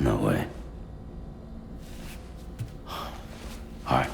No way. All right.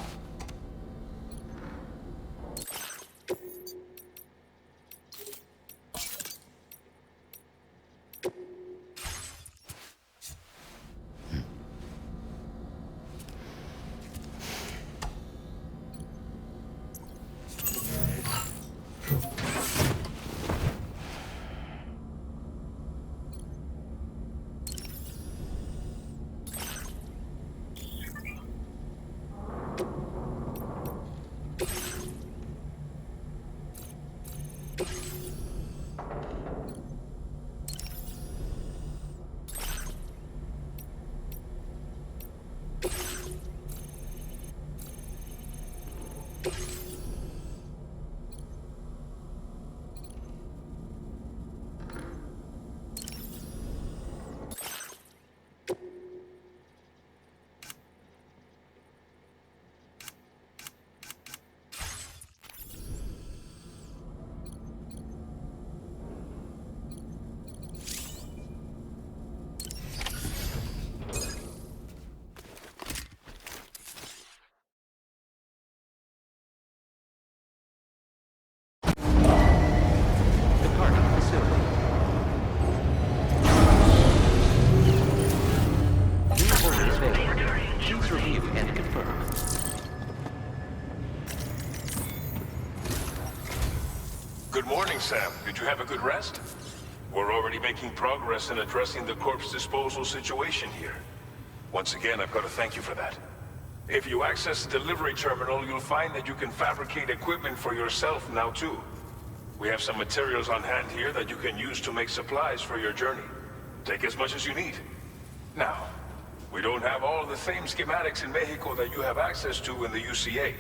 Good morning, Sam. Did you have a good rest? We're already making progress in addressing the corpse disposal situation here. Once again, I've got to thank you for that. If you access the delivery terminal, you'll find that you can fabricate equipment for yourself now too. We have some materials on hand here that you can use to make supplies for your journey. Take as much as you need. Now, we don't have all the same schematics in Mexico that you have access to in the UCA.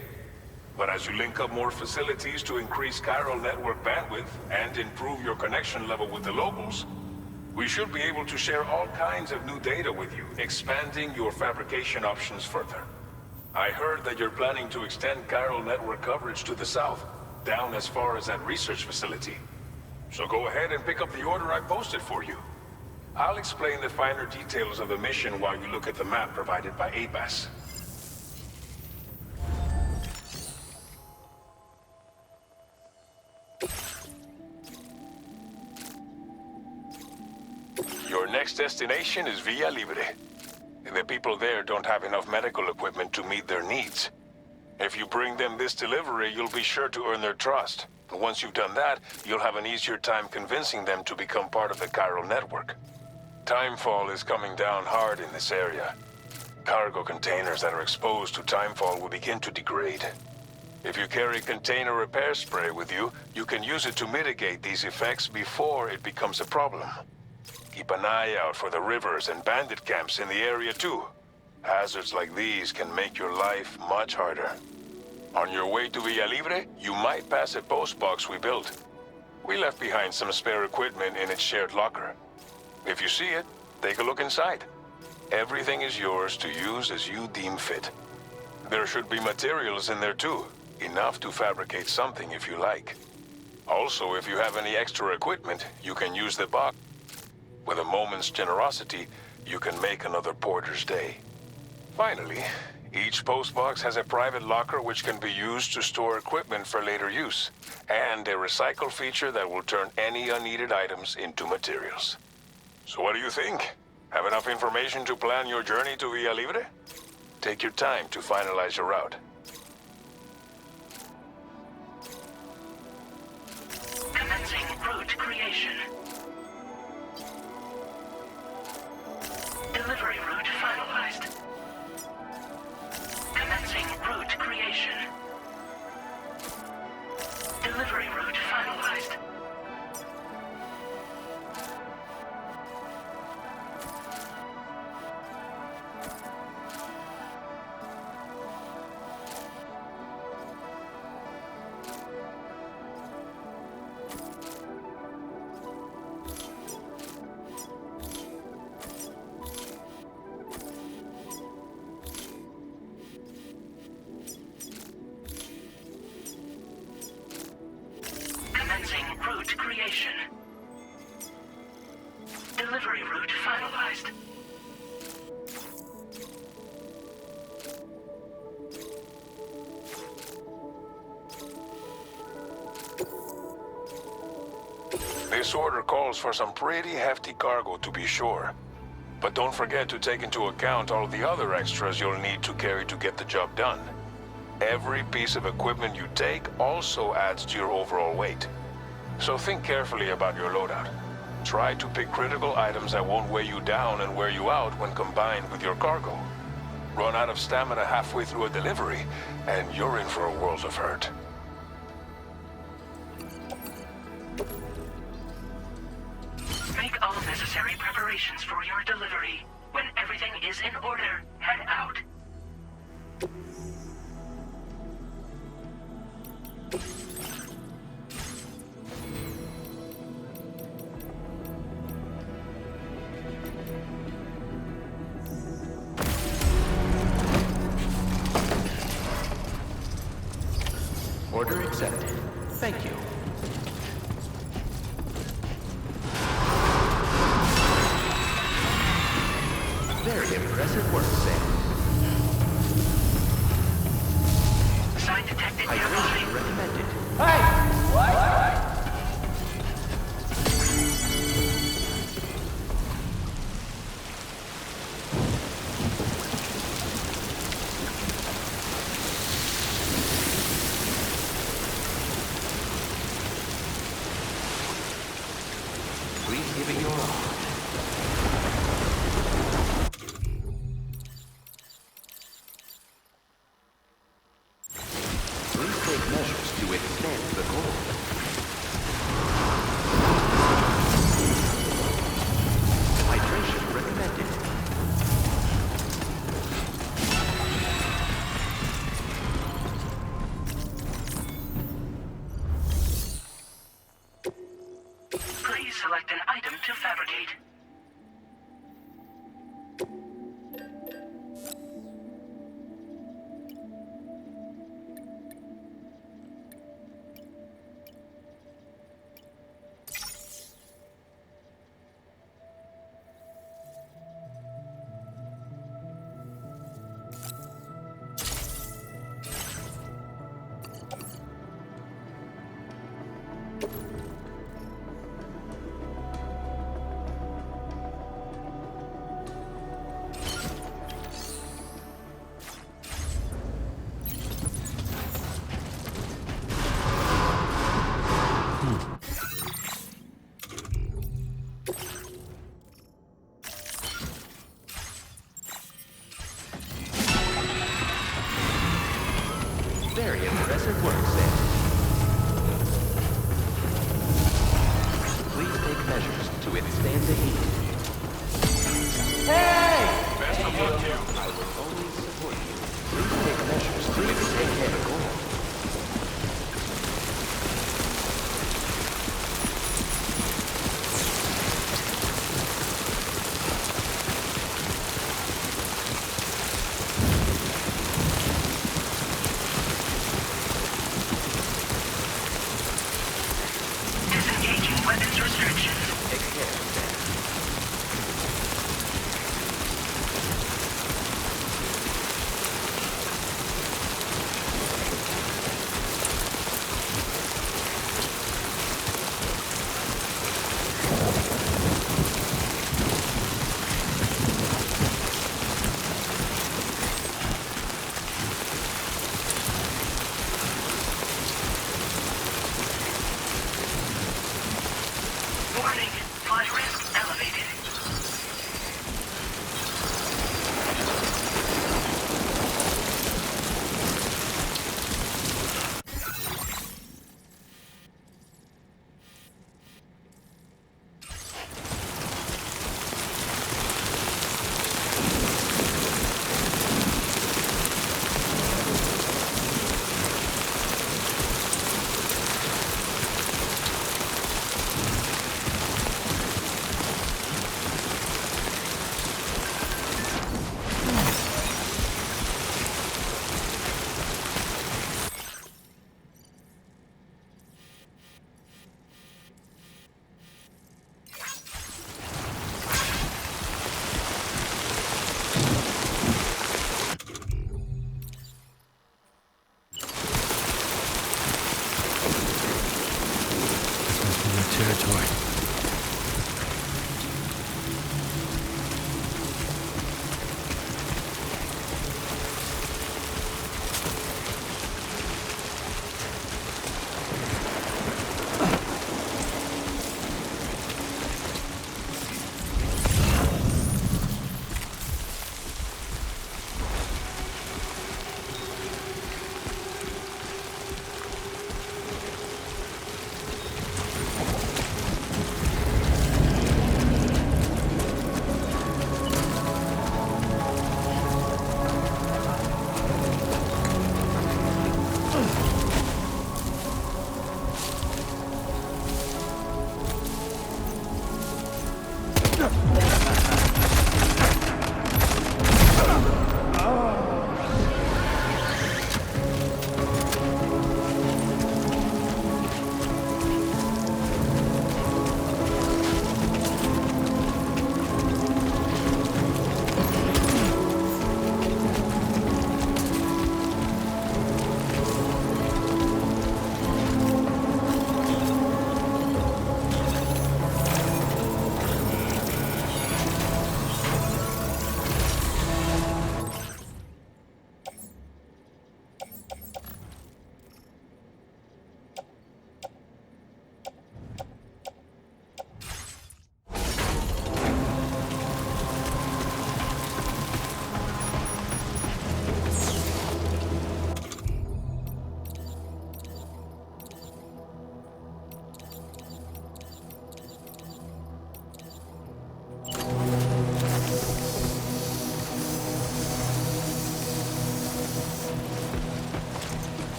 But as you link up more facilities to increase chiral network bandwidth and improve your connection level with the locals, we should be able to share all kinds of new data with you, expanding your fabrication options further. I heard that you're planning to extend chiral network coverage to the south, down as far as that research facility. So go ahead and pick up the order I posted for you. I'll explain the finer details of the mission while you look at the map provided by ABAS. Your next destination is Villa Libre. The people there don't have enough medical equipment to meet their needs. If you bring them this delivery, you'll be sure to earn their trust. And once you've done that, you'll have an easier time convincing them to become part of the chiral network. Timefall is coming down hard in this area. Cargo containers that are exposed to timefall will begin to degrade. If you carry container repair spray with you, you can use it to mitigate these effects before it becomes a problem. Keep an eye out for the rivers and bandit camps in the area too. Hazards like these can make your life much harder. On your way to Villa Libre, you might pass a post box we built. We left behind some spare equipment in its shared locker. If you see it, take a look inside. Everything is yours to use as you deem fit. There should be materials in there too, enough to fabricate something if you like. Also, if you have any extra equipment, you can use the box. With a moment's generosity, you can make another porter's day. Finally, each postbox has a private locker which can be used to store equipment for later use, and a recycle feature that will turn any unneeded items into materials. So what do you think? Have enough information to plan your journey to Villa Libre? Take your time to finalize your route. Commencing route creation. Delivery route finalized. Commencing route creation. Delivery route finalized. Route creation. Delivery route finalized. order calls for some pretty hefty cargo to be sure. But don't forget to take into account all the other extras you'll need to carry to get the job done. Every piece of equipment you take also adds to your overall weight. So think carefully about your loadout. Try to pick critical items that won't weigh you down and wear you out when combined with your cargo. Run out of stamina halfway through a delivery, and you're in for a world of hurt. Make all necessary preparations for your delivery. When everything is in order, head out. Order accepted. Thank you. Very impressive work, Sam. Sign detected nearby. Hydration recommended. Hey! What? Please give it your all. Please take measures to withstand the cold. Hydration recommended. Please select an item to fabricate. Very impressive work, Sam. Please take measures to withstand the heat. Hey! Best of luck to you. I will always support you. Please take measures to withstand the cold. Disengaging weapons restrictions. Take care, Sam. Warning, flight risk elevated.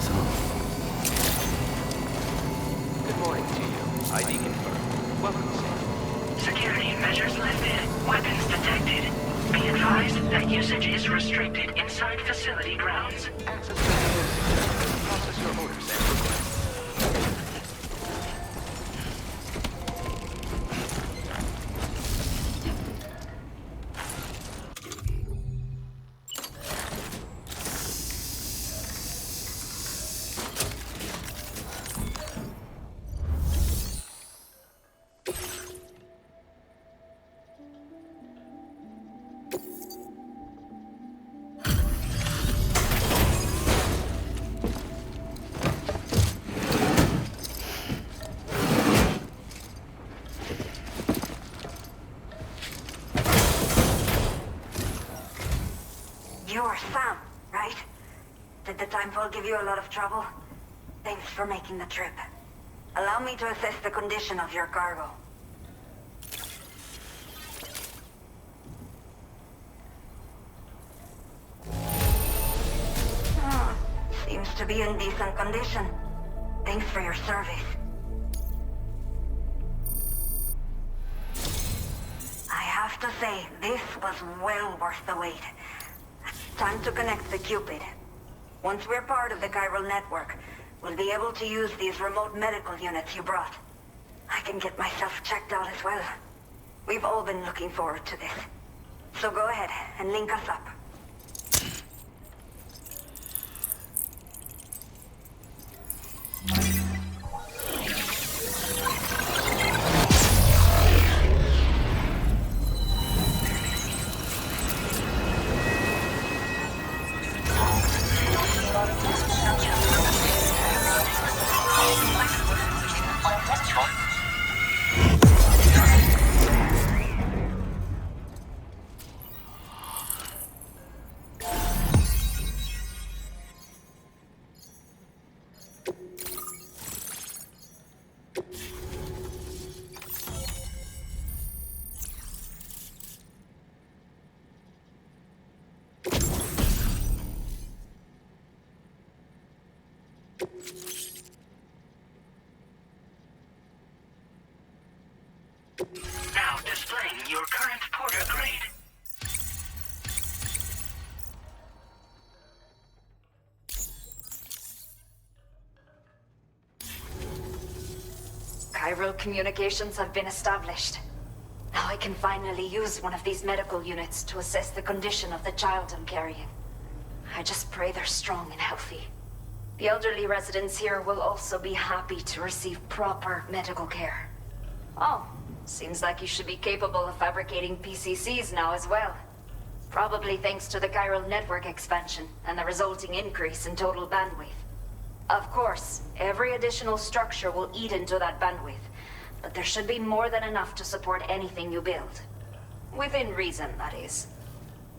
this home. Good morning to you. ID confirmed. Welcome, Sam. Security measures lifted. Weapons detected. Be advised that usage is restricted inside facility grounds. Access control secure. Process your orders and requests. You're Sam, right? Did the timefall give you a lot of trouble? Thanks for making the trip. Allow me to assess the condition of your cargo. Seems to be in decent condition. Thanks for your service. I have to say, this was well worth the wait. Time to connect the Cupid. Once we're part of the chiral network, we'll be able to use these remote medical units you brought. I can get myself checked out as well. We've all been looking forward to this. So go ahead and link us up. Now displaying your current porter grade. Chiral communications have been established. Now I can finally use one of these medical units to assess the condition of the child I'm carrying. I just pray they're strong and healthy. The elderly residents here will also be happy to receive proper medical care. Oh, seems like you should be capable of fabricating PCCs now as well. Probably thanks to the chiral network expansion and the resulting increase in total bandwidth. Of course, every additional structure will eat into that bandwidth, but there should be more than enough to support anything you build. Within reason, that is.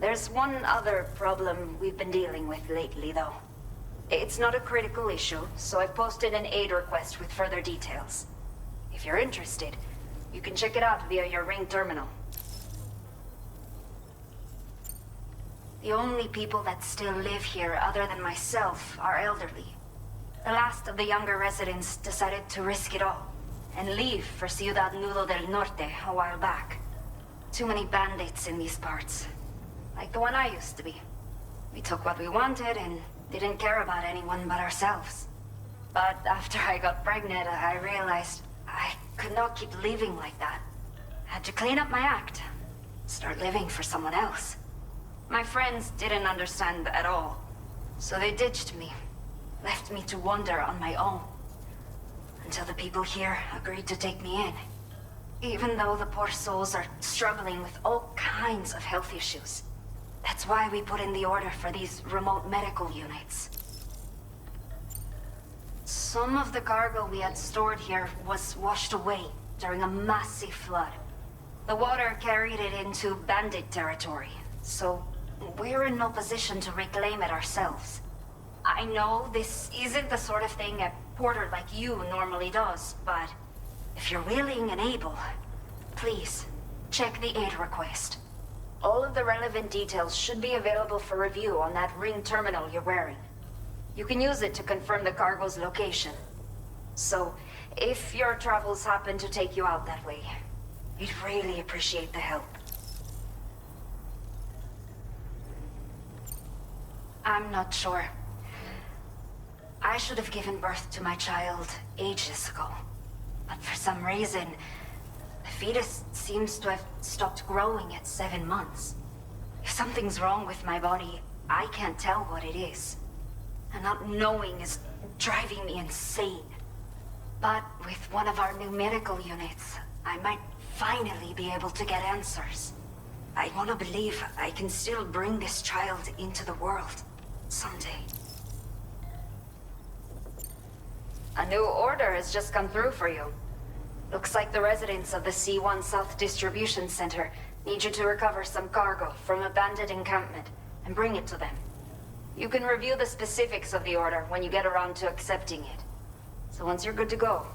There's one other problem we've been dealing with lately, though. It's not a critical issue, so I've posted an aid request with further details. If you're interested, you can check it out via your ring terminal. The only people that still live here other than myself are elderly. The last of the younger residents decided to risk it all and leave for Ciudad Nudo del Norte a while back. Too many bandits in these parts. Like the one I used to be. We took what we wanted and didn't care about anyone but ourselves. But after I got pregnant, I realized I could not keep living like that. Had to clean up my act. Start living for someone else. My friends didn't understand at all. So they ditched me. Left me to wander on my own. Until the people here agreed to take me in. Even though the poor souls are struggling with all kinds of health issues. That's why we put in the order for these remote medical units. Some of the cargo we had stored here was washed away during a massive flood. The water carried it into bandit territory, so we're in no position to reclaim it ourselves. I know this isn't the sort of thing a porter like you normally does, but if you're willing and able, please, check the aid request. All of the relevant details should be available for review on that ring terminal you're wearing. You can use it to confirm the cargo's location. So, if your travels happen to take you out that way, we'd really appreciate the help. I'm not sure. I should have given birth to my child ages ago. But for some reason, the fetus seems to have stopped growing at 7 months. If something's wrong with my body, I can't tell what it is. And not knowing is driving me insane. But with one of our new medical units, I might finally be able to get answers. I want to believe I can still bring this child into the world someday. A new order has just come through for you. Looks like the residents of the C1 South Distribution Center need you to recover some cargo from a bandit encampment and bring it to them. You can review the specifics of the order when you get around to accepting it. So once you're good to go,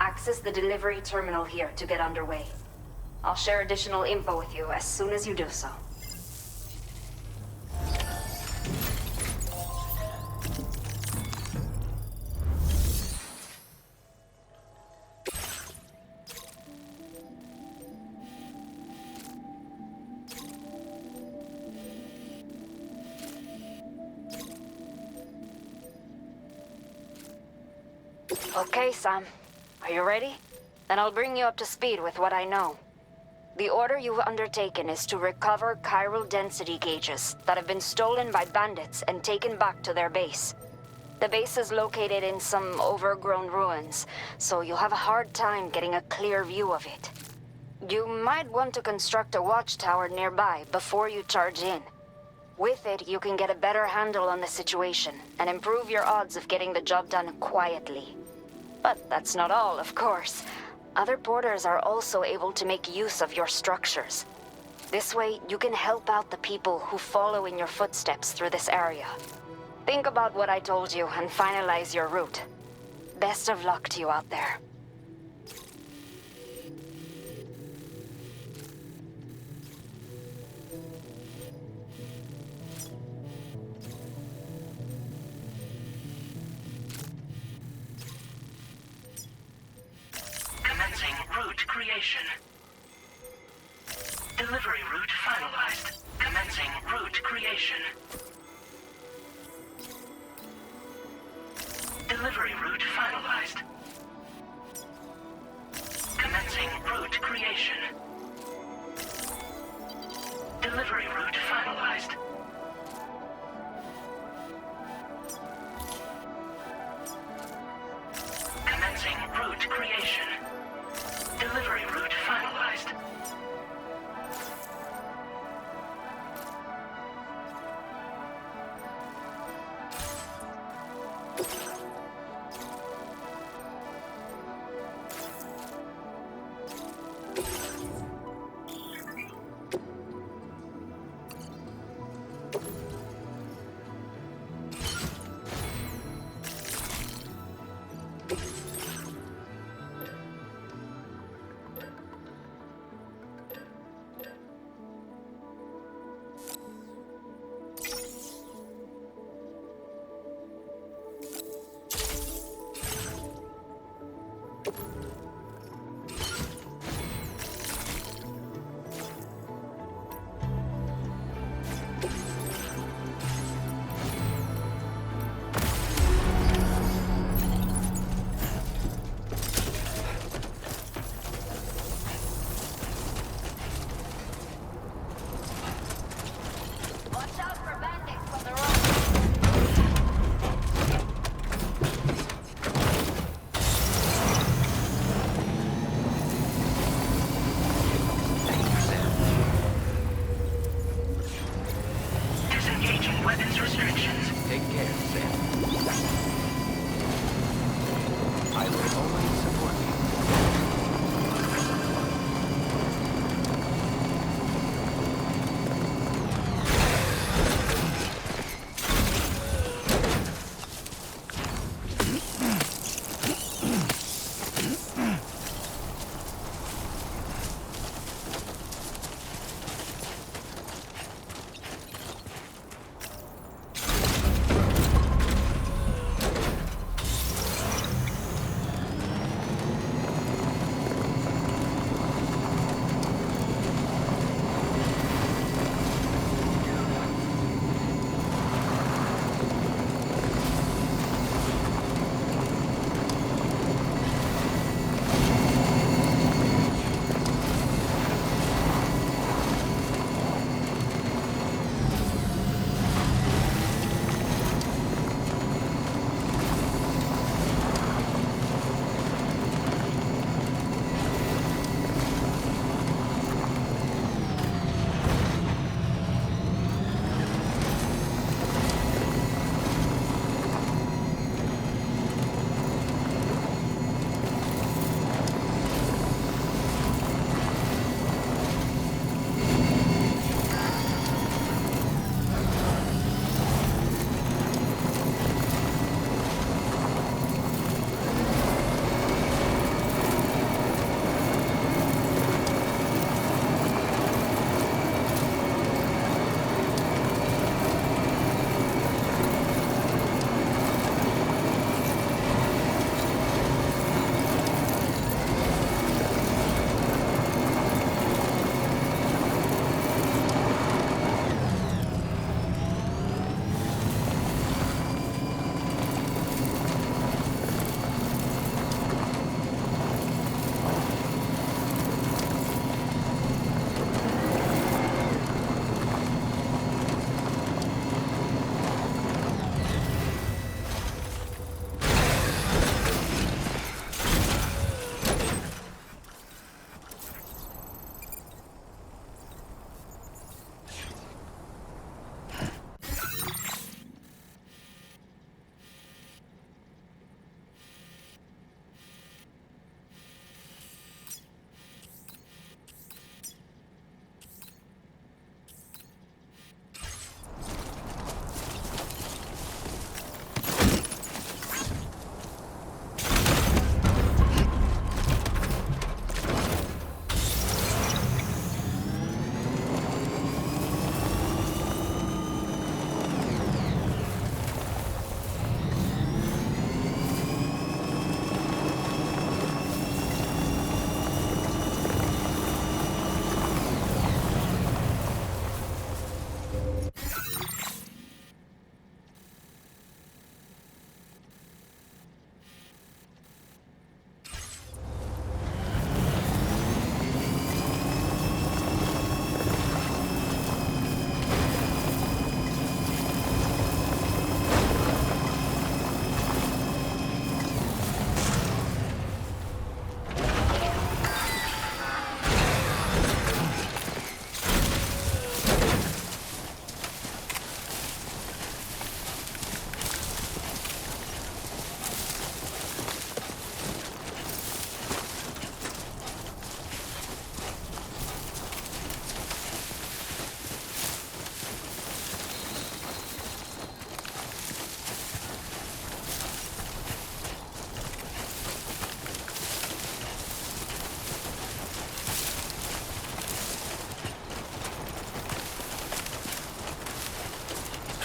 access the delivery terminal here to get underway. I'll share additional info with you as soon as you do so. Okay, Sam. Are you ready? Then I'll bring you up to speed with what I know. The order you've undertaken is to recover chiral density gauges that have been stolen by bandits and taken back to their base. The base is located in some overgrown ruins, so you'll have a hard time getting a clear view of it. You might want to construct a watchtower nearby before you charge in. With it, you can get a better handle on the situation and improve your odds of getting the job done quietly. But that's not all, of course. Other porters are also able to make use of your structures. This way, you can help out the people who follow in your footsteps through this area. Think about what I told you and finalize your route. Best of luck to you out there. Commencing route creation. Delivery route finalized. Commencing route creation. Delivery route finalized. Commencing route creation. Delivery route finalized. Commencing route creation. Delivery route finalized.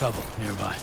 trouble nearby.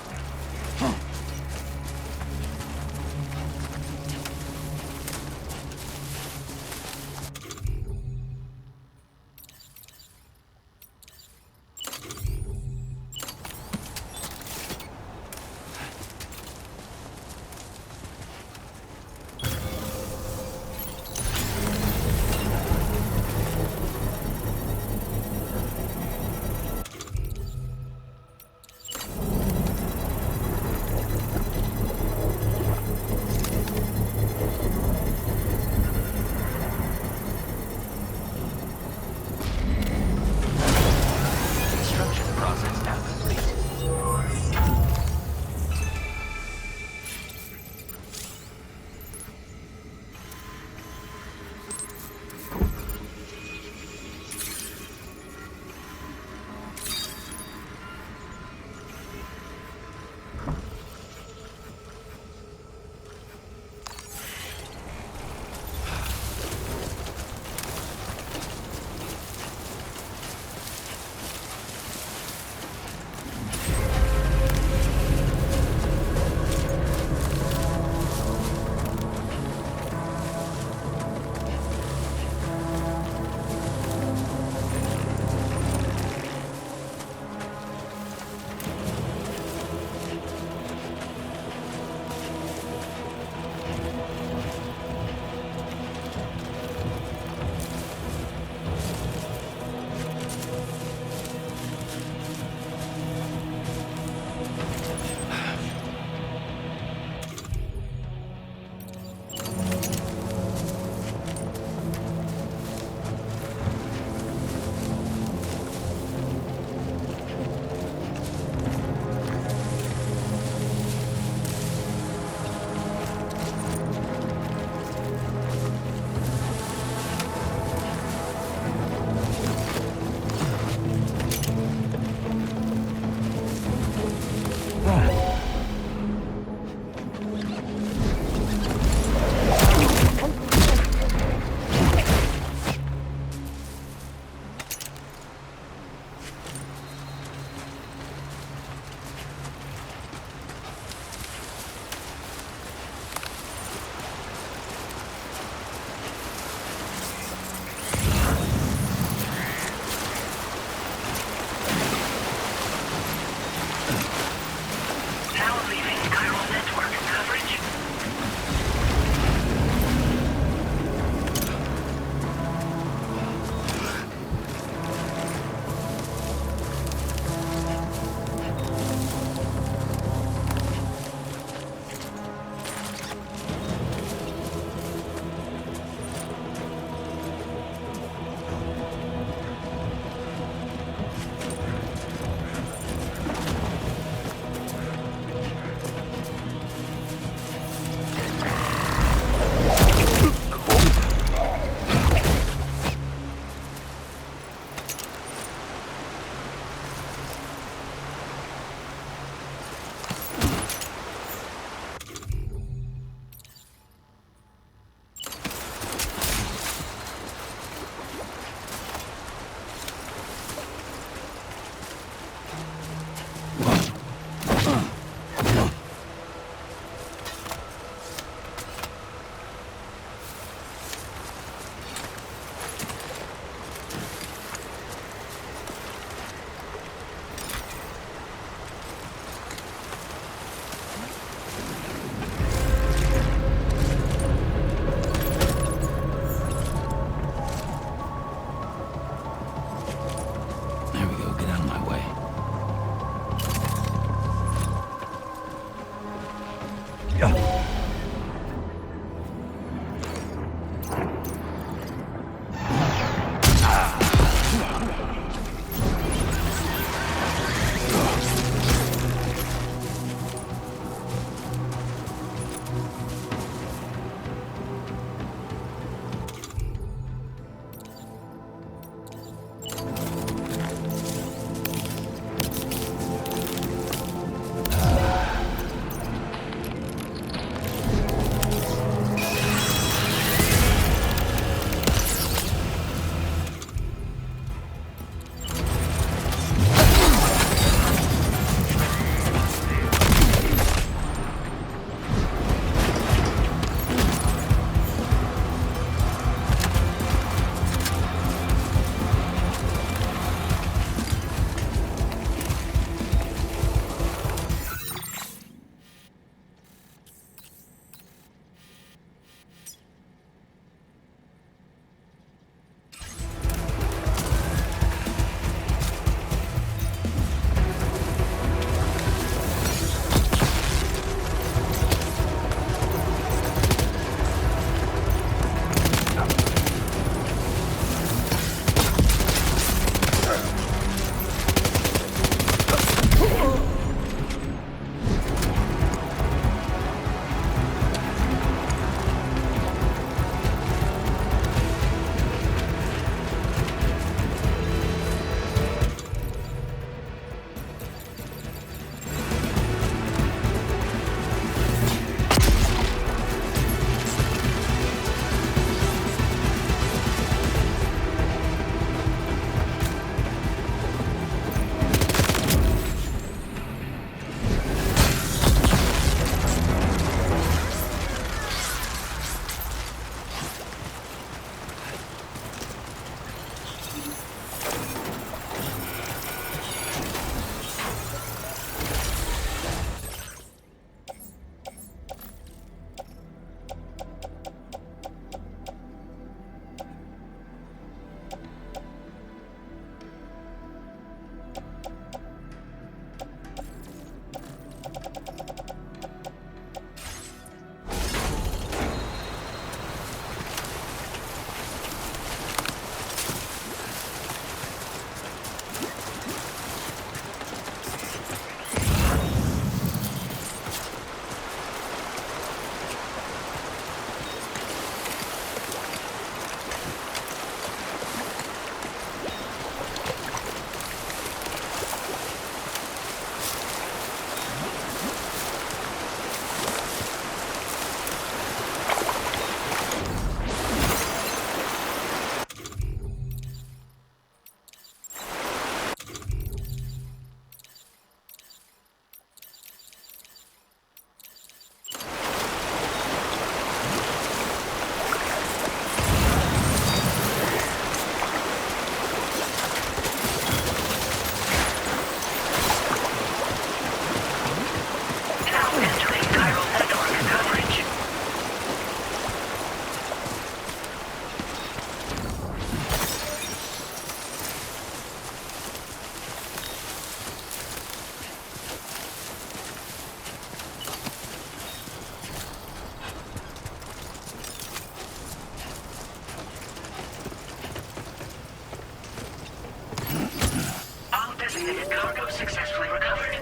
successfully recovered.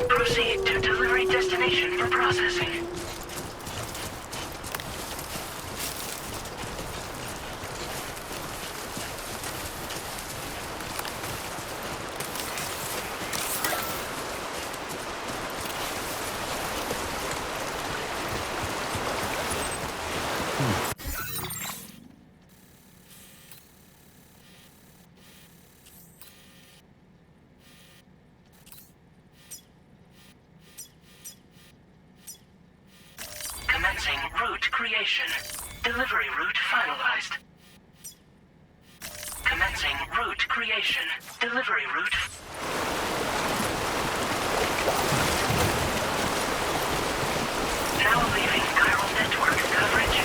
Proceed to delivery destination for processing. Commencing route creation. Delivery route finalized. Commencing route creation. Delivery route. Now leaving chiral network coverage.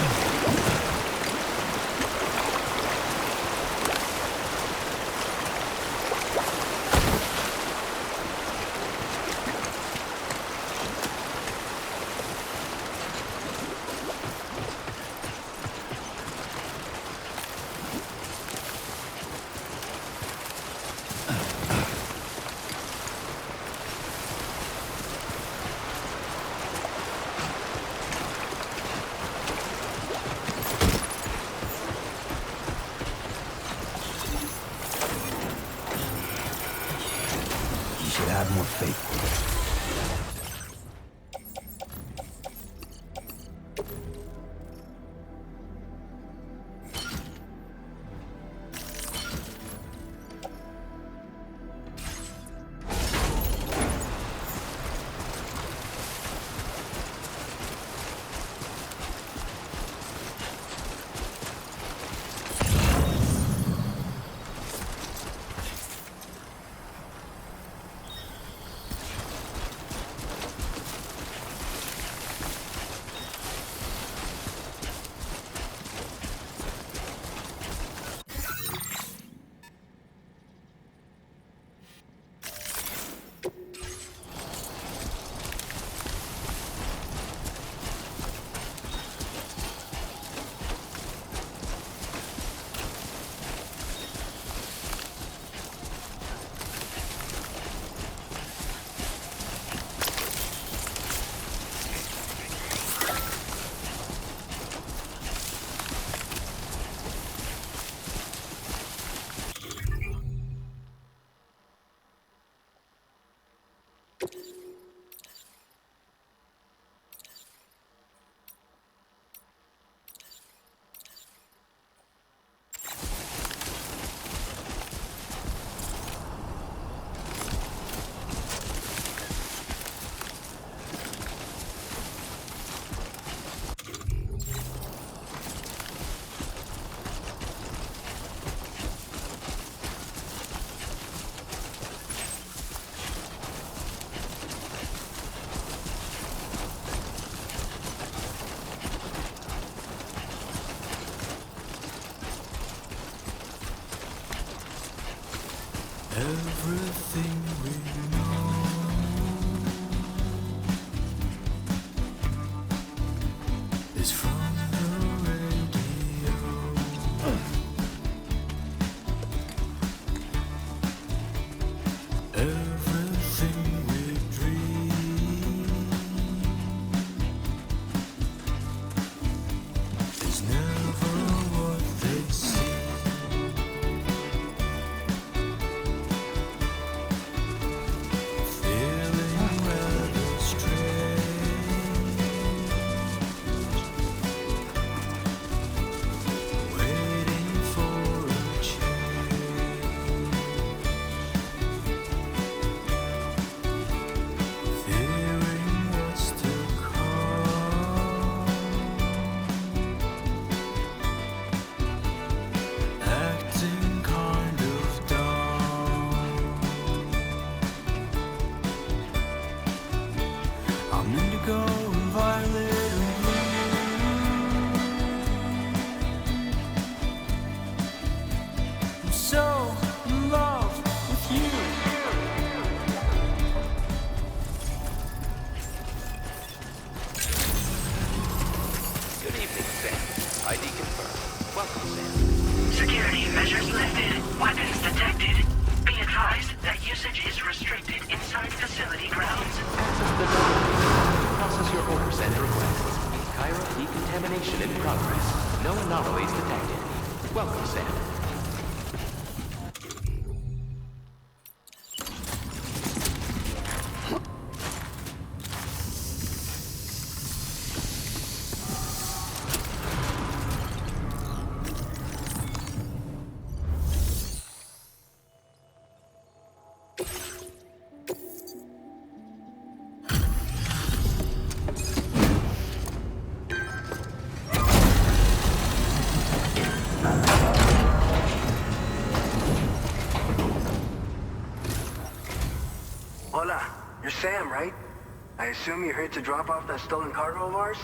You should have more faith. Everything we know is from the radio. Everything we dream is never what they seem. Security measures lifted. Weapons detected. Be advised, That usage is restricted inside facility grounds. Access the database. Process your orders and requests. Cairo decontamination in progress. No anomalies detected. Welcome, Sam. Hola, you're Sam, right? I assume you're here to drop off that stolen cargo of ours?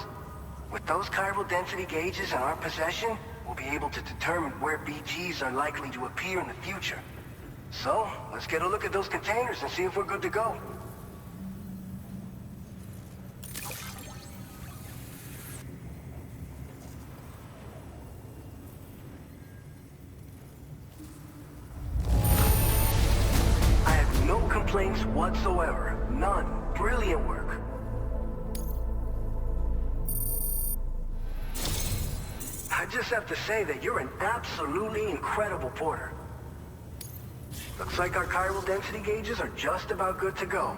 With those chiral density gauges in our possession, we'll be able to determine where BGs are likely to appear in the future. So, let's get a look at those containers and see if we're good to go. Complaints whatsoever. None. Brilliant work. I just have to say that you're an absolutely incredible porter. Looks like our chiral density gauges are just about good to go.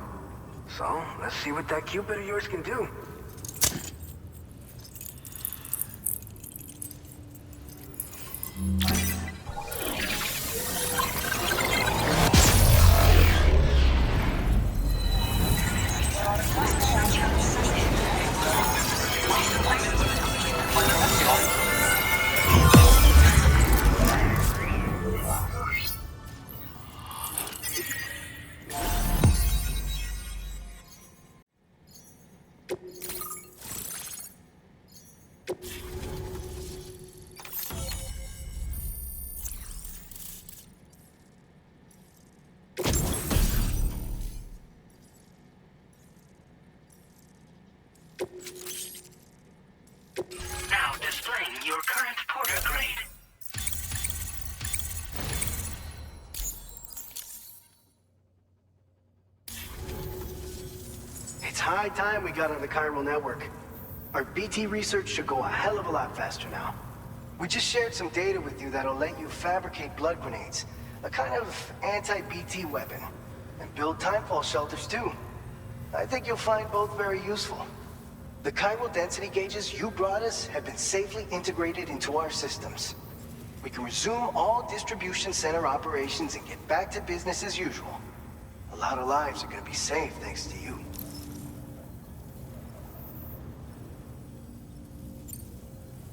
So, let's see what that Cupid of yours can do. Now displaying your current porter grade. It's high time we got on the chiral network. Our BT research should go a hell of a lot faster now. We just shared some data with you that'll let you fabricate blood grenades, a kind of anti-BT weapon, and build timefall shelters too. I think you'll find both very useful. The chiral density gauges you brought us have been safely integrated into our systems. We can resume all distribution center operations and get back to business as usual. A lot of lives are gonna be saved thanks to you.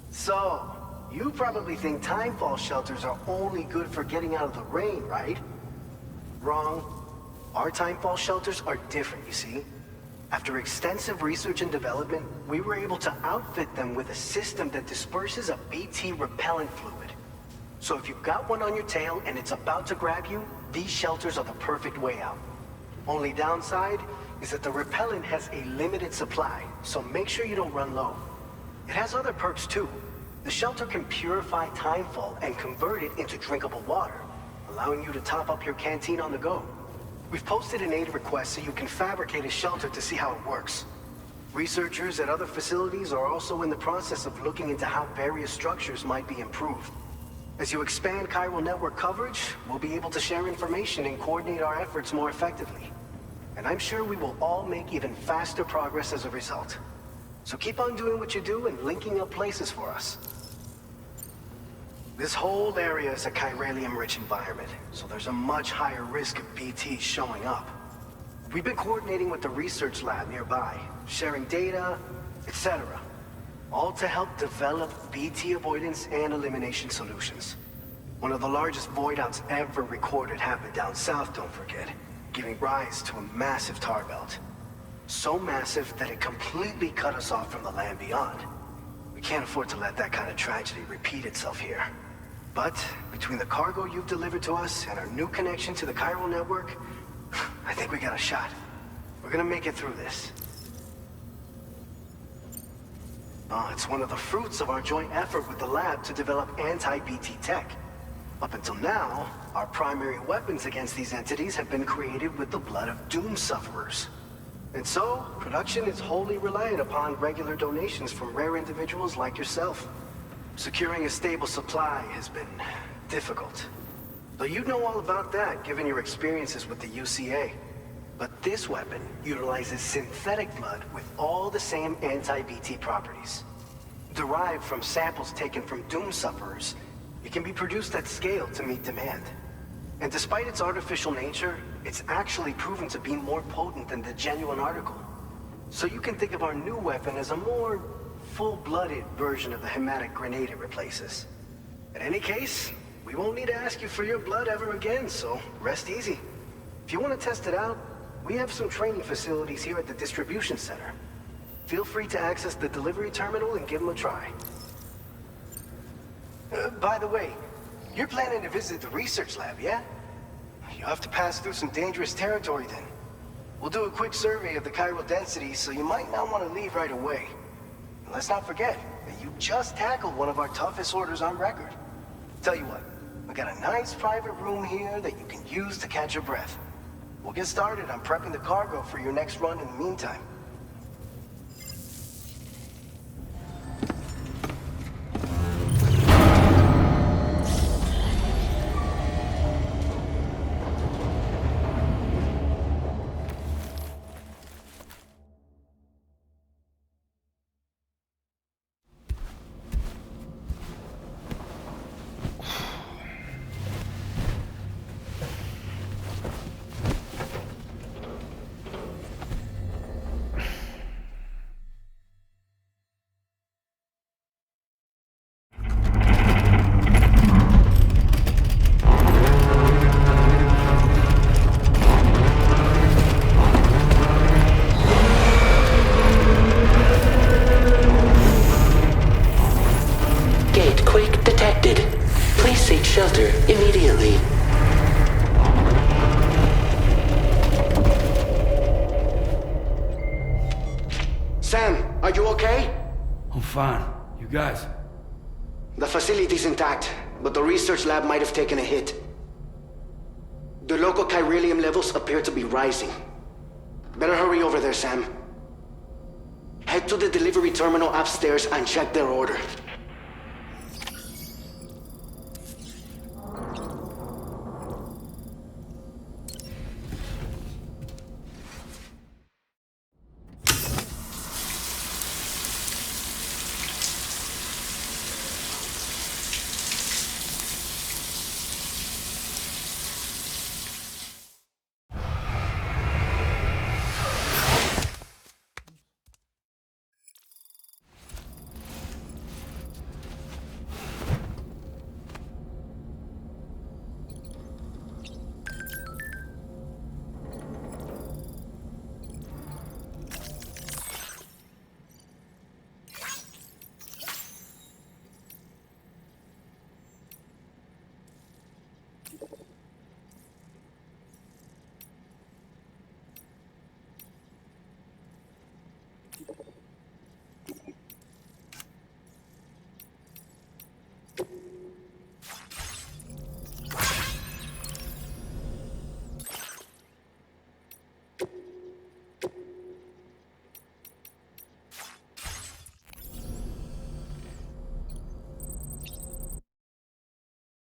So, you probably think timefall shelters are only good for getting out of the rain, right? Wrong. Our timefall shelters are different, you see. After extensive research and development, we were able to outfit them with a system that disperses a BT repellent fluid. So if you've got one on your tail and it's about to grab you, these shelters are the perfect way out. Only downside is that the repellent has a limited supply, so make sure you don't run low. It has other perks too. The shelter can purify timefall and convert it into drinkable water, allowing you to top up your canteen on the go. We've posted an aid request so you can fabricate a shelter to see how it works. Researchers at other facilities are also in the process of looking into how various structures might be improved. As you expand chiral network coverage, we'll be able to share information and coordinate our efforts more effectively. And I'm sure we will all make even faster progress as a result. So keep on doing what you do and linking up places for us. This whole area is a chiralium-rich environment, so there's a much higher risk of BTs showing up. We've been coordinating with the research lab nearby, sharing data, etc. All to help develop BT avoidance and elimination solutions. One of the largest void outs ever recorded happened down south, don't forget, giving rise to a massive tar belt. So massive that it completely cut us off from the land beyond. We can't afford to let that kind of tragedy repeat itself here. But between the cargo you've delivered to us and our new connection to the chiral network, I think we got a shot. We're gonna make it through this. Oh, it's one of the fruits of our joint effort with the lab to develop anti-BT tech. Up until now, our primary weapons against these entities have been created with the blood of doom sufferers. And so, production is wholly reliant upon regular donations from rare individuals like yourself. Securing a stable supply has been difficult. Though you know all about that, given your experiences with the UCA. But this weapon utilizes synthetic blood with all the same anti-BT properties. Derived from samples taken from doom sufferers, it can be produced at scale to meet demand. And despite its artificial nature, it's actually proven to be more potent than the genuine article. So you can think of our new weapon as a more full-blooded version of the hematic grenade it replaces. In any case, we won't need to ask you for your blood ever again, so rest easy. If you want to test it out, we have some training facilities here at the distribution center. Feel free to access the delivery terminal and give them a try. By the way, you're planning to visit the research lab, yeah? You'll have to pass through some dangerous territory then. We'll do a quick survey of the chiral density, so you might not want to leave right away. And let's not forget that you just tackled one of our toughest orders on record. Tell you what, we got a nice private room here that you can use to catch your breath. We'll get started on prepping the cargo for your next run in the meantime. Shelter immediately. Sam, are you okay? I'm fine. You guys? The facility's intact, but the research lab might have taken a hit. The local chiralium levels appear to be rising. Better hurry over there, Sam. Head to the delivery terminal upstairs and check their order.